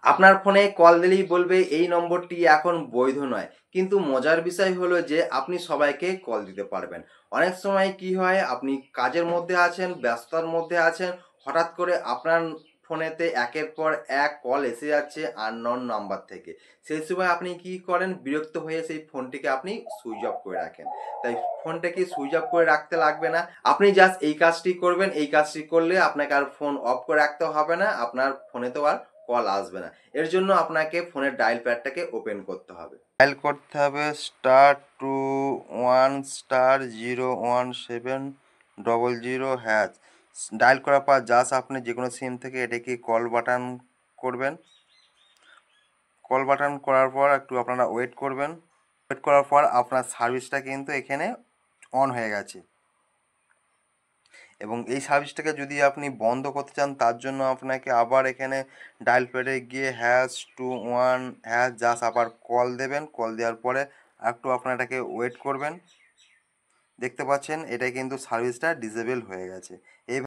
আপনার ফোনে কল দিলেই বলবে এই নম্বরটি এখন বৈধ নয়। কিন্তু মজার বিষয় হলো যে আপনি সবাইকে কল দিতে পারবেন। অনেক সময় কি হয় আপনি কাজের মধ্যে আছেন, ব্যস্ততার মধ্যে আছেন, হঠাৎ করে আপনার ফোনেতে একের পর এক কল এসে যাচ্ছে unknown নাম্বার থেকে। সেই সময় আপনি কি করেন? বিরক্ত হয়ে সেই ফোনটিকে আপনি সুইচ অফ করে রাখেন। তাই ফোনটাকে সুইচ অফ করে রাখতে লাগবে না। আপনি জাস্ট এই কাজটি করবেন, এই কাজটি করলে আপনাকে আর ফোন অফ করে রাখতে হবে না। আপনার ফোনেতেও আর কল আসবে না। এর জন্য আপনাকে ফোনের ডায়াল প্যাডটাকে ওপেন করতে হবে। ডায়াল করতে হবে *21*01700#। ডায়াল করার পর জাস্ট আপনি যেকোনো সিম থেকে এটাকে কল বাটন করবেন। কল বাটন করার পর একটু আপনারা ওয়েট করবেন। ওয়েট করার পর আপনার সার্ভিসটা কিন্তু এখানে অন হয়ে গেছে। এবং এই সার্ভিসটাকে যদি আপনি বন্ধ করতে চান তার জন্য আপনাকে আবার এখানে ডায়াল প্যাডে গিয়ে #21# জাস্ট আবার কল দেবেন। কল দেওয়ার পরে একটু আপনারা এটাকে ওয়েট করবেন। দেখতে পাচ্ছেন এটা কিন্তু সার্ভিসটা ডিসেবল হয়ে গেছে। এই